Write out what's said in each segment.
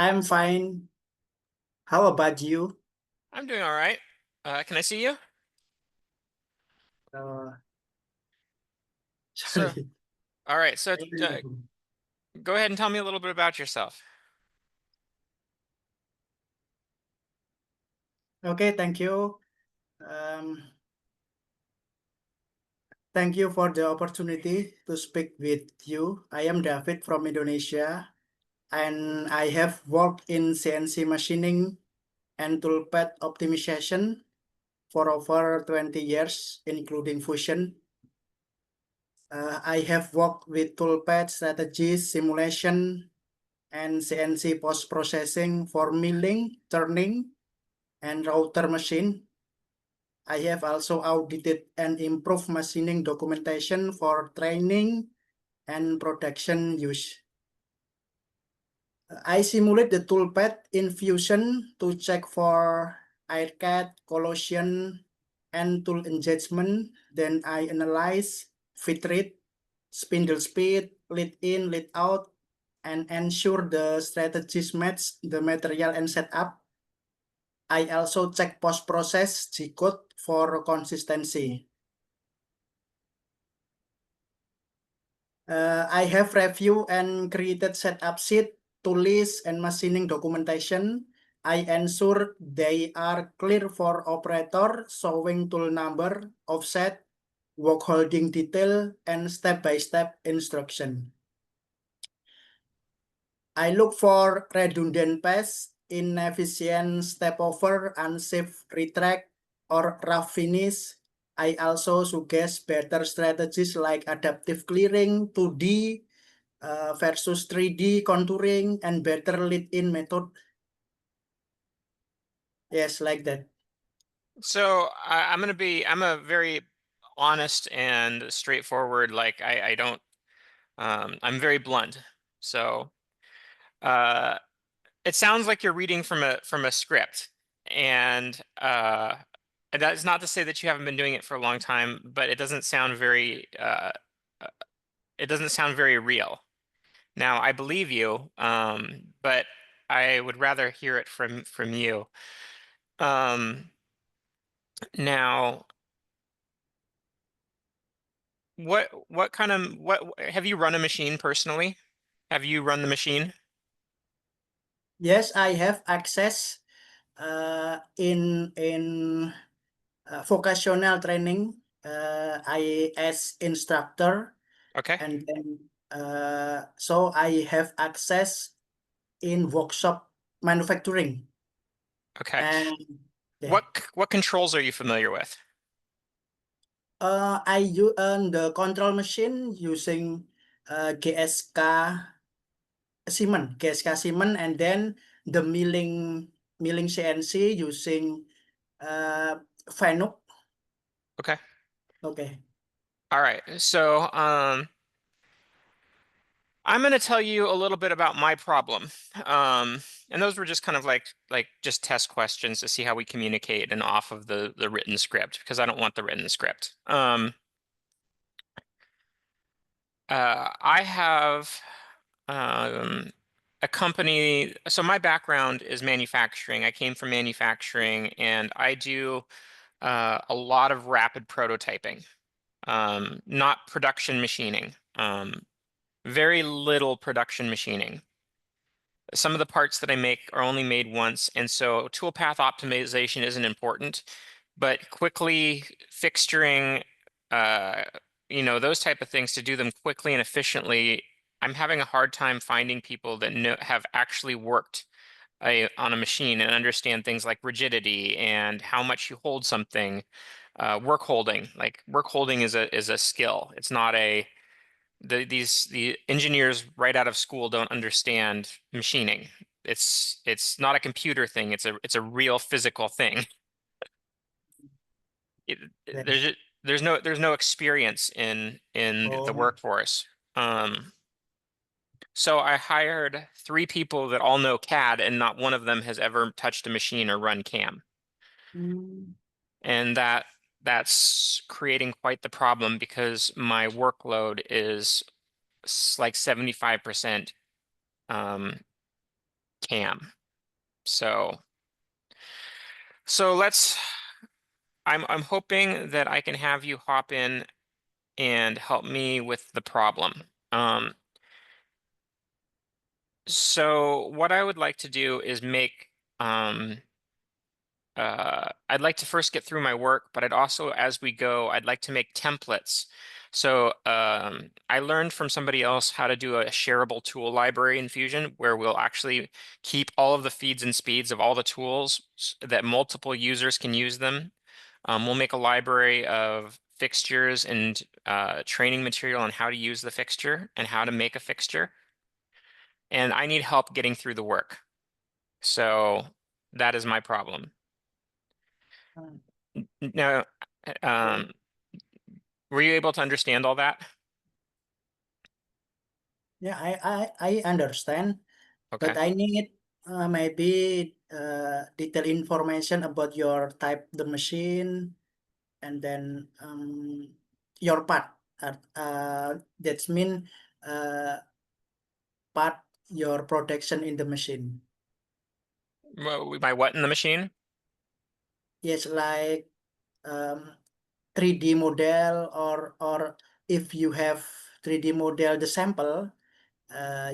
I'm fine. How about you? I'm doing all right. Can I see you? Uh, So, sorry. all right. So, go ahead and tell me a little bit about yourself. Okay, thank you. Um, Thank you for the opportunity to speak with you. I am David from Indonesia, and I have worked in CNC machining and toolpath optimization for over 20 years, including Fusion. I have worked with toolpath strategies, simulation, and CNC post-processing for milling, turning, and router machine. I have also audited and improved machining documentation for training and production use. I simulate the toolpath in Fusion to check for air cut, collision, and tool engagement. Then I analyze fit rate, spindle speed, lead in, lead out, and ensure the strategies match the material and setup. I also check post-process G-code for consistency. I have reviewed and created setup sheet to list and machining documentation. I ensure they are clear for operator, showing tool number, offset, work holding detail, and step-by-step instruction. I look for redundant pass, inefficient step over, unsafe retract, or rough finish. I also suggest better strategies like adaptive clearing, 2D versus 3D contouring, and better lead-in method. Yes, like that. So, I'm a very honest and straightforward. Like, I don't, I'm very blunt. So, uh, it sounds like you're reading from a script, and that is not to say that you haven't been doing it for a long time, but uh, it doesn't sound very real. Now, I believe you, but I would rather hear it from you. Um, now, what kind of what have you run a machine personally? Have you run the machine? Yes, I have access in vocational training. I as instructor, Okay, and then so I have access in workshop manufacturing. okay. And yeah, What controls are you familiar with? I use the control machine using GSK Siemens, and then the milling CNC using uh, Fanuc. Okay, Okay. all right. So, I'm going to tell you a little bit about my problem. And those were just kind of like just test questions to see how we communicate and off of the written script because I don't want the written script. I have um, a company. So my background is manufacturing. I came from manufacturing, and I do a lot of rapid prototyping, not production machining. Very little production machining. Some of the parts that I make are only made once, and so toolpath optimization isn't important, but quickly fixturing, uh, those type of things to do them quickly and efficiently, I'm having a hard time finding people that have actually worked on a machine and understand things like rigidity and how much you hold something. Work holding, like work holding is a skill. It's not the engineers right out of school don't understand machining. It's not a computer thing. It's a real physical thing. It, Yes. there's no experience in the Oh. workforce. So I hired three people that all know CAD, and not one of them has ever touched a machine or run CAM. Mm, And that's creating quite the problem because my workload is like 75% um, CAM. So I'm hoping that I can have you hop in and help me with the problem. So what I would like to do is I'd like to first get through my work, but I'd also, as we go, I'd like to make templates. So I learned from somebody else how to do a shareable tool library in Fusion, where we'll actually keep all of the feeds and speeds of all the tools that multiple users can use them. We'll make a library of fixtures and training material on how to use the fixture and how to make a fixture. And I need help getting through the work. So that is my problem. Now, Okay. um, were you able to understand all that? Yeah, I understand, but Okay. I need maybe detailed information about your type the machine and then your part. That's mean uh, part your production in the machine. My what in the machine? Yes, like 3D model or if you have 3D model the sample,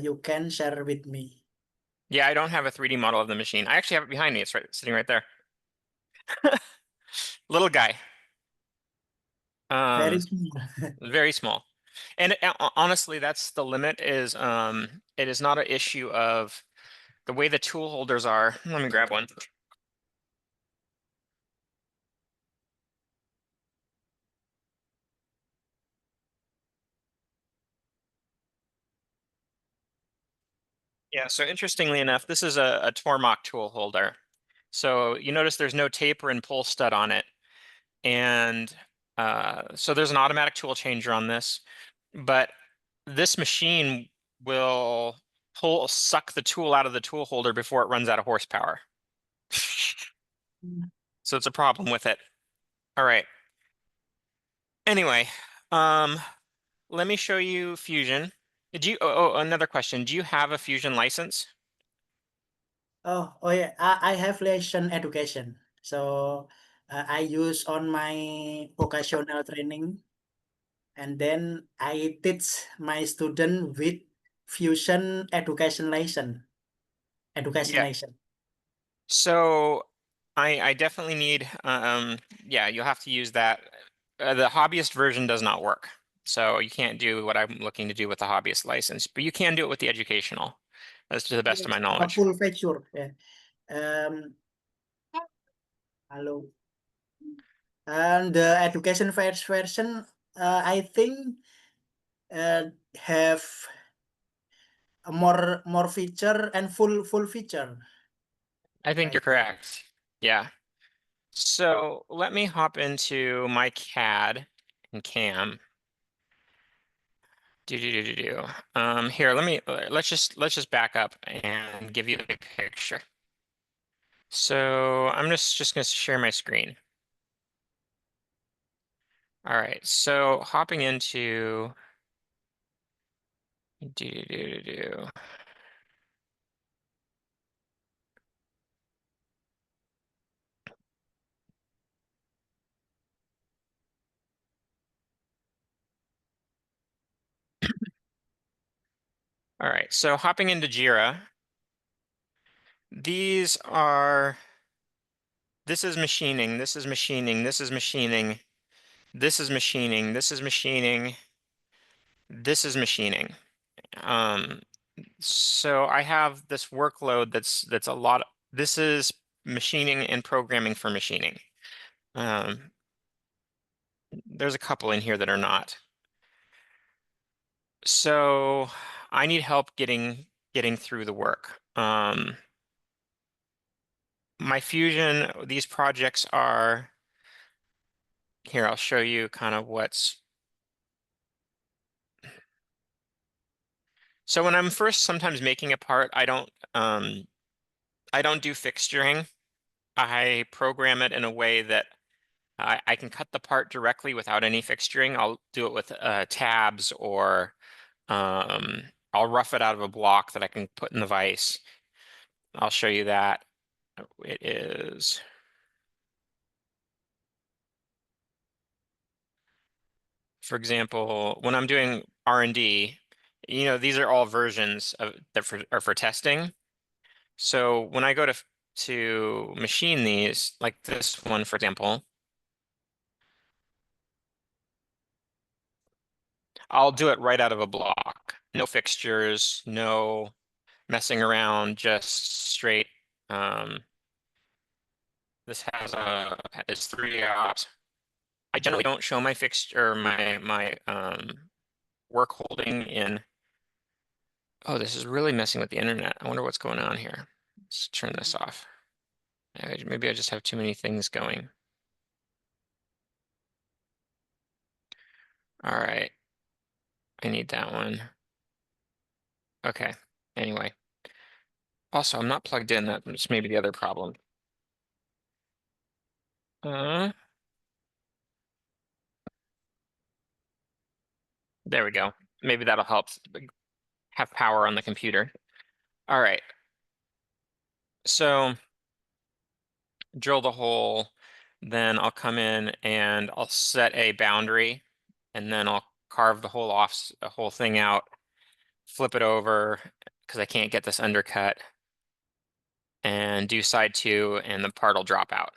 you can share with me. Yeah, I don't have a 3D model of the machine. I actually have it behind me. It's right sitting right there. Little guy. Very Um, small. very small. And honestly, that's the limit is it is not an issue of the way the tool holders are. Let me grab one. Yeah, so interestingly enough, this is a Tormach tool holder. So you notice there's no taper and pull stud on it. And so there's an automatic tool changer on this, but this machine will suck the tool out of the tool holder before it runs out of horsepower. So it's a problem with it. All right. Anyway, um, let me show you Fusion. Another question. Do you have a Fusion license? Oh yeah, I have lesson education. So I use on my vocational training and then I teach my student with Fusion education lesson. Education Yeah. lesson. So I definitely need yeah, you'll have to use that. The hobbyist version does not work. So you can't do what I'm looking to do with the hobbyist license, but you can do it with the educational. That's to the best of my Yes, a knowledge. full feature. Yeah. Hello. And the education first version, I think have a more feature and full feature. I think I you're think. correct. Yeah. So let me hop into my CAD and CAM. Do do do do do. Here, let's just back up and give you a big picture. So I'm just gonna share my screen. All right. So hopping into do do do do do. All right. So hopping into Jira. These are this is machining. This is machining. This is machining. This is machining. This is machining. This is machining. Um, so I have this workload that's a lot. This is machining and programming for machining. Um, there's a couple in here that are not. So I need help getting through the work. My Fusion, these projects are here. I'll show you kind of what's. So when I'm first sometimes making a part, I don't do fixturing. I program it in a way that I can cut the part directly without any fixturing. I'll do it with tabs or I'll rough it out of a block that I can put in the vise. I'll show you that. It is. For example, when I'm doing R&D, these are all versions of that are for testing. So when I go to machine these, like this one, for example, I'll do it right out of a block. No fixtures, no messing around, just straight. This is 3-aught. I generally don't show my fixture, my work holding in. Oh, this is really messing with the internet. I wonder what's going on here. Let's turn this off. Maybe I just have too many things going. All right. I need that one. Okay. Anyway. Also, I'm not plugged in. That's maybe the other problem. There we go. Maybe that'll help have power on the computer. All right. So drill the hole, then I'll come in and I'll set a boundary, and then I'll carve the whole thing out, flip it over because I can't get this undercut, and do side 2, and the part will drop out.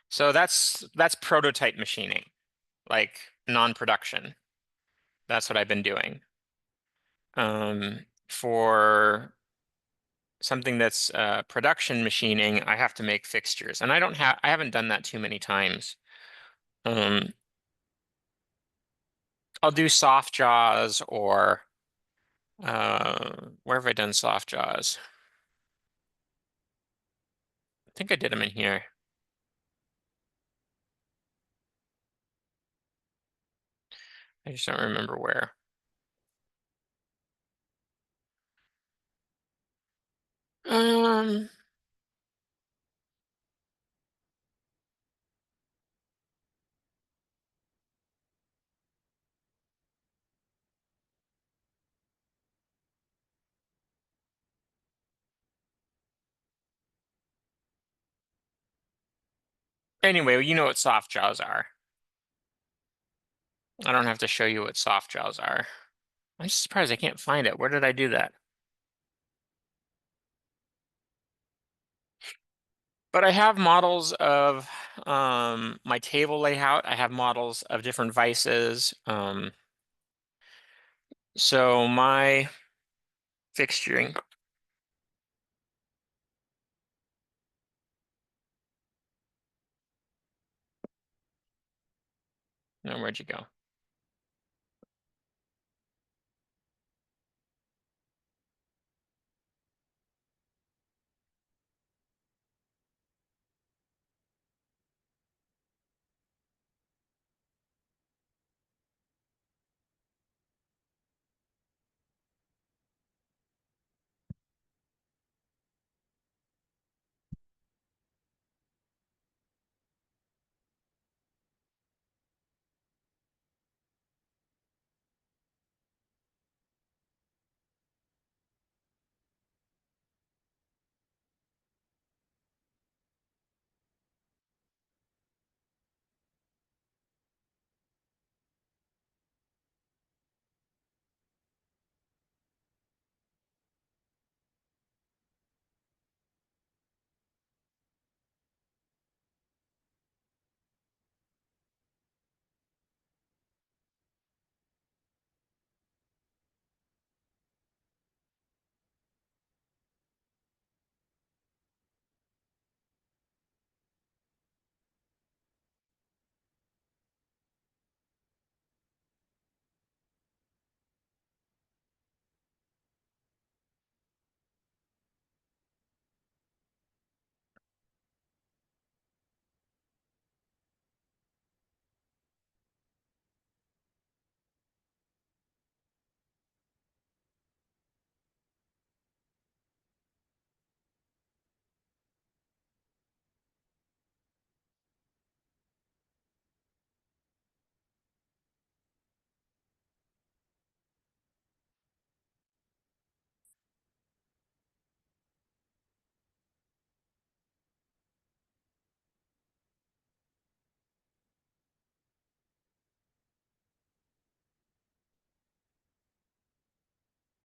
So that's prototype machining, like non-production. That's what I've been doing. For something that's production machining, I have to make fixtures, and I haven't done that too many times. I'll do soft jaws, or where have I done soft jaws? I think I did them in here. I just don't remember where. Anyway, you know what soft jaws are. I don't have to show you what soft jaws are. I'm just surprised I can't find it. Where did I do that? But I have models of my table layout. I have models of different vices. So my fixturing. Now, where'd you go?